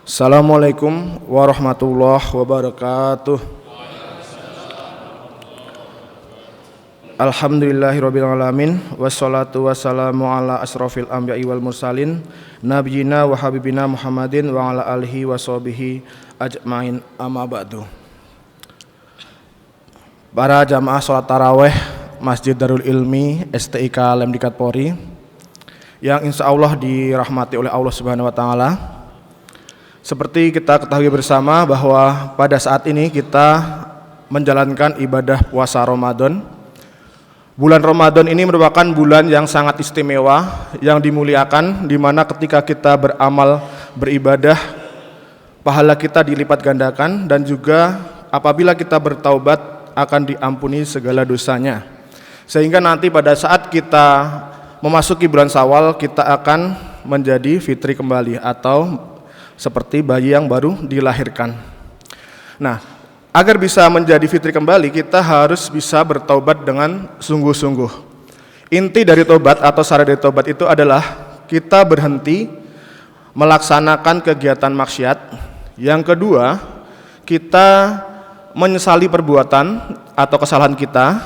Assalamualaikum warahmatullahi wabarakatuh. Alhamdulillahirrabbilalamin. Wassalatu wassalamu ala asrofil anbiya'i wal mursalin Nabiyina wa habibina Muhammadin wa ala alihi wa sahbihi ajma'in, amma ba'du. Para jamaah sholat taraweh Masjid Darul Ilmi STIK Lemdikat Polri yang insya Allah dirahmati oleh Allah Subhanahu wa Ta'ala. Seperti kita ketahui bersama bahwa pada saat ini kita menjalankan ibadah puasa Ramadan. Bulan Ramadan ini merupakan bulan yang sangat istimewa, yang dimuliakan, di mana ketika kita beramal, beribadah, pahala kita dilipat gandakan, dan juga apabila kita bertaubat akan diampuni segala dosanya. Sehingga nanti pada saat kita memasuki bulan Syawal, kita akan menjadi fitri kembali atau seperti bayi yang baru dilahirkan. Nah, agar bisa menjadi fitri kembali, kita harus bisa bertaubat dengan sungguh-sungguh. Inti dari tobat atau syarat dari tobat itu adalah kita berhenti melaksanakan kegiatan maksiat. Yang kedua, kita menyesali perbuatan atau kesalahan kita.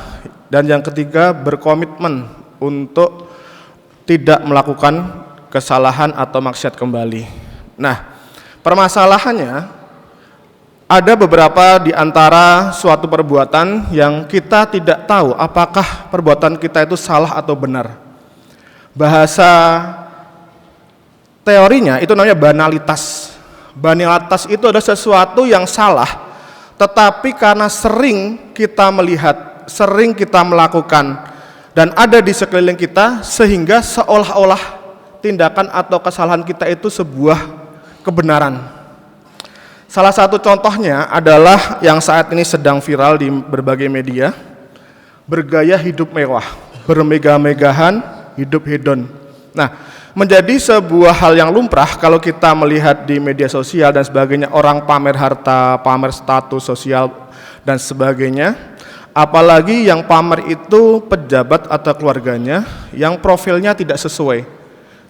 Dan yang ketiga, berkomitmen untuk tidak melakukan kesalahan atau maksiat kembali. Nah, permasalahannya ada beberapa di antara suatu perbuatan yang kita tidak tahu apakah perbuatan kita itu salah atau benar. Bahasa teorinya itu namanya banalitas. Banalitas itu adalah sesuatu yang salah, tetapi karena sering kita melihat, sering kita melakukan, dan ada di sekeliling kita, sehingga seolah-olah tindakan atau kesalahan kita itu sebuah kebenaran. Salah satu contohnya adalah yang saat ini sedang viral di berbagai media, bergaya hidup mewah, bermegah-megahan, hidup hedon. Nah, menjadi sebuah hal yang lumrah kalau kita melihat di media sosial dan sebagainya, orang pamer harta, pamer status sosial dan sebagainya. Apalagi yang pamer itu pejabat atau keluarganya yang profilnya tidak sesuai.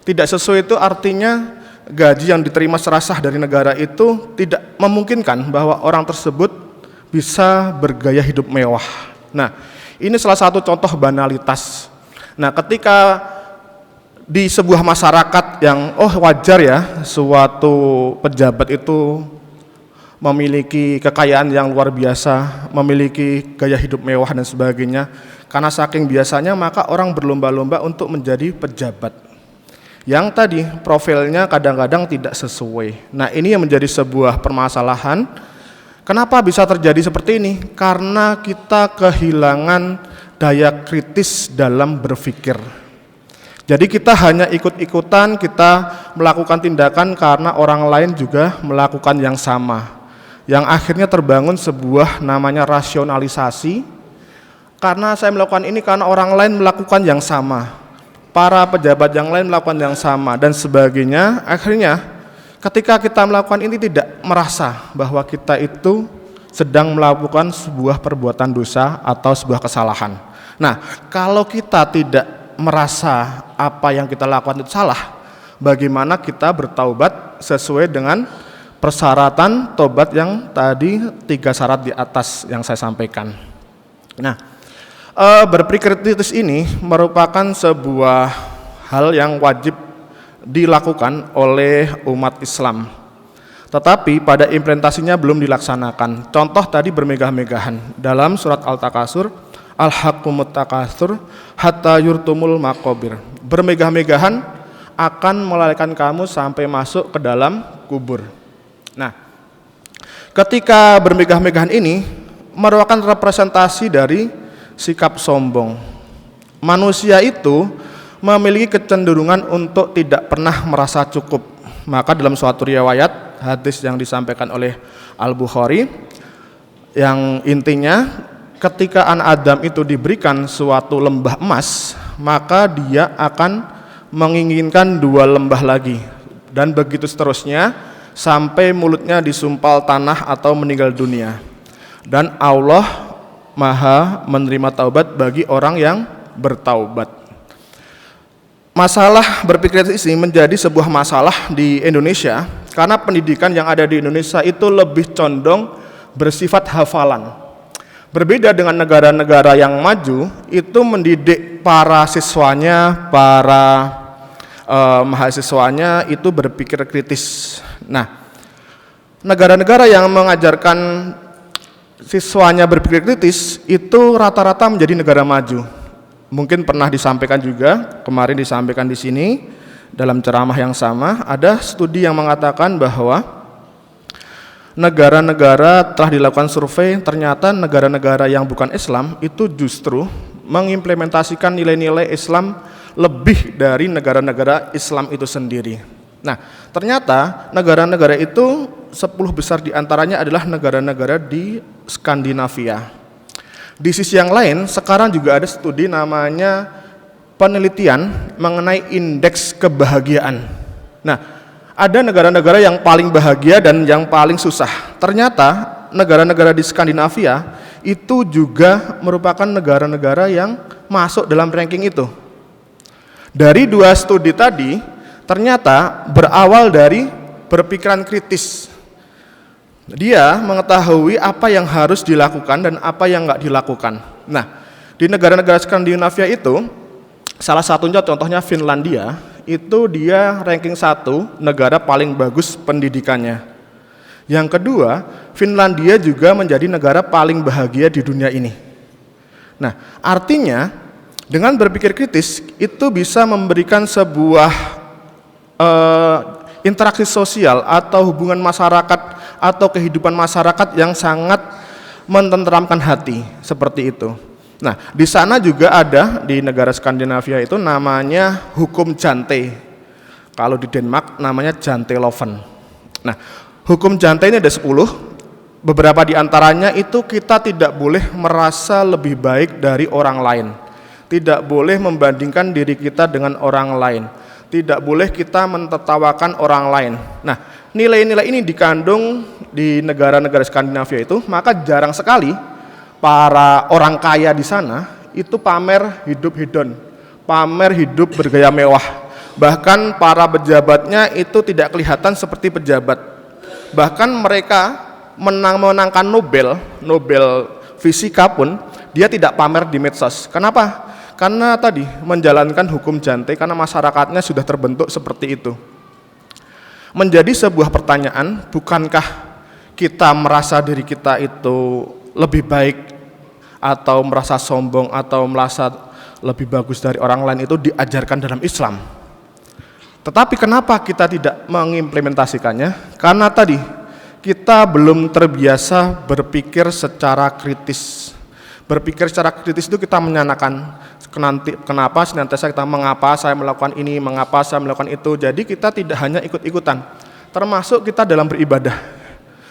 Tidak sesuai itu artinya gaji yang diterima serasah dari negara itu tidak memungkinkan bahwa orang tersebut bisa bergaya hidup mewah. Nah, ini salah satu contoh banalitas. Nah, ketika di sebuah masyarakat yang wajar ya, suatu pejabat itu memiliki kekayaan yang luar biasa, memiliki gaya hidup mewah dan sebagainya, karena saking biasanya maka orang berlomba-lomba untuk menjadi pejabat yang tadi profilnya kadang-kadang tidak sesuai. Nah, ini yang menjadi sebuah permasalahan. Kenapa bisa terjadi seperti ini? Karena kita kehilangan daya kritis dalam berpikir. Jadi kita hanya ikut-ikutan, kita melakukan tindakan karena orang lain juga melakukan yang sama, yang akhirnya terbangun sebuah namanya rasionalisasi. Karena saya melakukan ini karena orang lain melakukan yang sama, para pejabat yang lain melakukan yang sama dan sebagainya. Akhirnya ketika kita melakukan ini tidak merasa bahwa kita itu sedang melakukan sebuah perbuatan dosa atau sebuah kesalahan. Nah, kalau kita tidak merasa apa yang kita lakukan itu salah, bagaimana kita bertaubat sesuai dengan persyaratan tobat yang tadi 3 syarat di atas yang saya sampaikan. Nah, berpikir kritis ini merupakan sebuah hal yang wajib dilakukan oleh umat Islam, tetapi pada implementasinya belum dilaksanakan. Contoh tadi bermegah-megahan dalam surat Al-Takasur, Al-Haqqumut Takasur hatta yurtumul maqabir. Bermegah-megahan akan melarikan kamu sampai masuk ke dalam kubur. Nah, ketika bermegah-megahan ini merupakan representasi dari sikap sombong. Manusia itu memiliki kecenderungan untuk tidak pernah merasa cukup. Maka dalam suatu riwayat hadis yang disampaikan oleh Al-Bukhari, yang intinya ketika anak Adam itu diberikan suatu lembah emas, maka dia akan menginginkan 2 lembah lagi, dan begitu seterusnya sampai mulutnya disumpal tanah atau meninggal dunia. Dan Allah Maha menerima taubat bagi orang yang bertaubat. Masalah berpikir kritis ini menjadi sebuah masalah di Indonesia karena pendidikan yang ada di Indonesia itu lebih condong bersifat hafalan. Berbeda dengan negara-negara yang maju, itu mendidik para siswanya, para mahasiswanya itu berpikir kritis. Nah, negara-negara yang mengajarkan siswanya berpikir kritis itu rata-rata menjadi negara maju. Mungkin pernah disampaikan juga, kemarin disampaikan di sini dalam ceramah yang sama, ada studi yang mengatakan bahwa negara-negara telah dilakukan survei, ternyata negara-negara yang bukan Islam itu justru mengimplementasikan nilai-nilai Islam lebih dari negara-negara Islam itu sendiri. Nah, ternyata negara-negara itu 10 besar diantaranya adalah negara-negara di Skandinavia. Di sisi yang lain, sekarang juga ada studi namanya penelitian mengenai indeks kebahagiaan. Nah, ada negara-negara yang paling bahagia dan yang paling susah. Ternyata negara-negara di Skandinavia itu juga merupakan negara-negara yang masuk dalam ranking itu. Dari 2 studi tadi, ternyata berawal dari berpikiran kritis. Dia mengetahui apa yang harus dilakukan dan apa yang nggak dilakukan. Nah, di negara-negara Skandinavia itu, salah satunya contohnya Finlandia, itu dia ranking 1 negara paling bagus pendidikannya. Yang kedua, Finlandia juga menjadi negara paling bahagia di dunia ini. Nah, artinya dengan berpikir kritis itu bisa memberikan sebuah interaksi sosial atau hubungan masyarakat atau kehidupan masyarakat yang sangat menenteramkan hati, seperti itu. Nah, di sana juga ada di negara Skandinavia itu namanya hukum Jante. Kalau di Denmark namanya Janteloven. Nah, hukum Jante ini ada 10. Beberapa di antaranya itu kita tidak boleh merasa lebih baik dari orang lain. Tidak boleh membandingkan diri kita dengan orang lain. Tidak boleh kita mentertawakan orang lain. Nah, nilai-nilai ini dikandung di negara-negara Skandinavia itu, maka jarang sekali para orang kaya di sana itu pamer hidup hedon, pamer hidup bergaya mewah. Bahkan para pejabatnya itu tidak kelihatan seperti pejabat. Bahkan mereka menangkan Nobel fisika pun dia tidak pamer di medsos. Kenapa? Karena tadi menjalankan hukum Jante, karena masyarakatnya sudah terbentuk seperti itu. Menjadi sebuah pertanyaan, bukankah kita merasa diri kita itu lebih baik atau merasa sombong atau merasa lebih bagus dari orang lain itu diajarkan dalam Islam? Tetapi kenapa kita tidak mengimplementasikannya? Karena tadi kita belum terbiasa berpikir secara kritis. Berpikir secara kritis itu kita menyanakan kenapa senantiasa kita mengapa saya melakukan ini, mengapa saya melakukan itu. Jadi kita tidak hanya ikut-ikutan, termasuk kita dalam beribadah.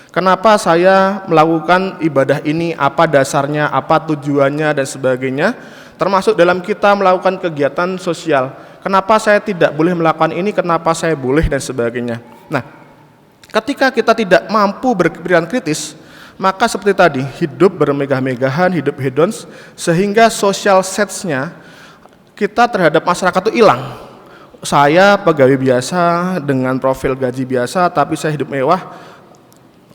Kenapa saya melakukan ibadah ini, apa dasarnya, apa tujuannya dan sebagainya. Termasuk dalam kita melakukan kegiatan sosial. Kenapa saya tidak boleh melakukan ini, kenapa saya boleh dan sebagainya. Nah, ketika kita tidak mampu berpikiran kritis, maka seperti tadi, hidup bermegah-megahan, hidup hedons, sehingga social sets-nya kita terhadap masyarakat itu hilang. Saya pegawai biasa dengan profil gaji biasa, tapi saya hidup mewah.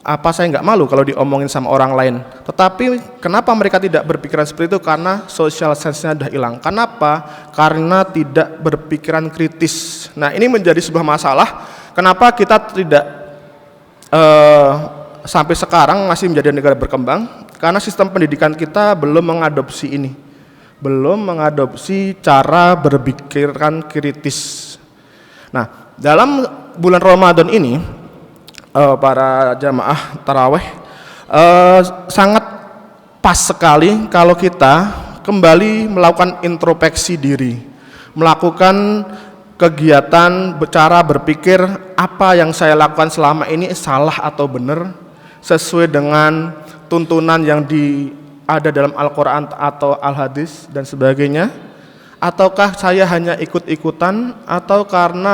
Apa saya nggak malu kalau diomongin sama orang lain? Tetapi kenapa mereka tidak berpikiran seperti itu? Karena social sense-nya sudah hilang. Kenapa? Karena tidak berpikiran kritis. Nah, ini menjadi sebuah masalah. Kenapa kita tidak sampai sekarang masih menjadi negara berkembang? Karena sistem pendidikan kita belum mengadopsi ini, belum mengadopsi cara berpikiran kritis. Nah, dalam bulan Ramadan ini para jamaah tarawih sangat pas sekali kalau kita kembali melakukan introspeksi diri, melakukan kegiatan cara berpikir apa yang saya lakukan selama ini salah atau benar, sesuai dengan tuntunan yang ada dalam Al-Quran atau Al-Hadis dan sebagainya, ataukah saya hanya ikut-ikutan atau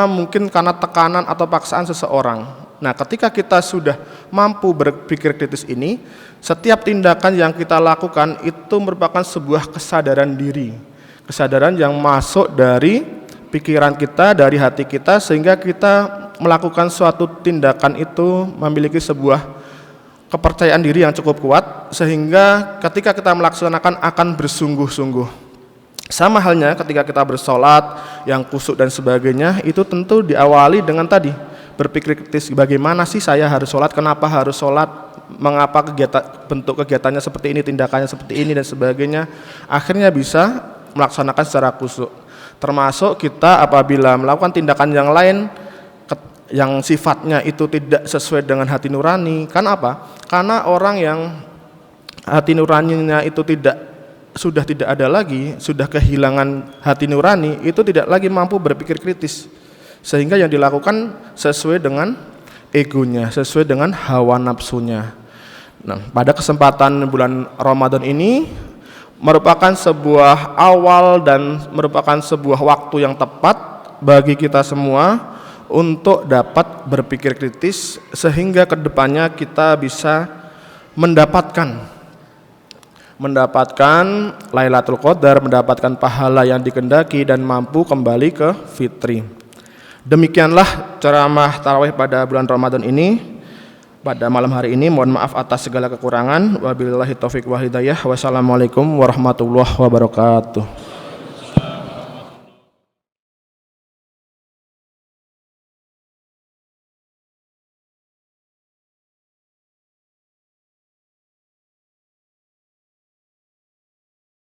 mungkin karena tekanan atau paksaan seseorang. Nah, ketika kita sudah mampu berpikir kritis ini, setiap tindakan yang kita lakukan itu merupakan sebuah kesadaran diri, kesadaran yang masuk dari pikiran kita, dari hati kita, sehingga kita melakukan suatu tindakan itu memiliki sebuah kepercayaan diri yang cukup kuat, sehingga ketika kita melaksanakan akan bersungguh-sungguh. Sama halnya ketika kita bersolat yang khusyuk dan sebagainya, itu tentu diawali dengan tadi berpikir kritis, bagaimana sih saya harus sholat, kenapa harus sholat, mengapa bentuk kegiatannya seperti ini, tindakannya seperti ini dan sebagainya. Akhirnya bisa melaksanakan secara khusyuk. Termasuk kita apabila melakukan tindakan yang lain yang sifatnya itu tidak sesuai dengan hati nurani. Karena apa? Karena orang yang hati nuraninya itu sudah tidak ada lagi, sudah kehilangan hati nurani, itu tidak lagi mampu berpikir kritis. Sehingga yang dilakukan sesuai dengan egonya, sesuai dengan hawa nafsunya. Nah, pada kesempatan bulan Ramadan ini merupakan sebuah awal dan merupakan sebuah waktu yang tepat bagi kita semua untuk dapat berpikir kritis, sehingga kedepannya kita bisa mendapatkan Lailatul Qadar, mendapatkan pahala yang dikehendaki dan mampu kembali ke fitri. Demikianlah ceramah tarawih pada bulan Ramadan ini. Pada malam hari ini mohon maaf atas segala kekurangan. Wabillahi taufik wal hidayah. Wassalamualaikum warahmatullahi wabarakatuh.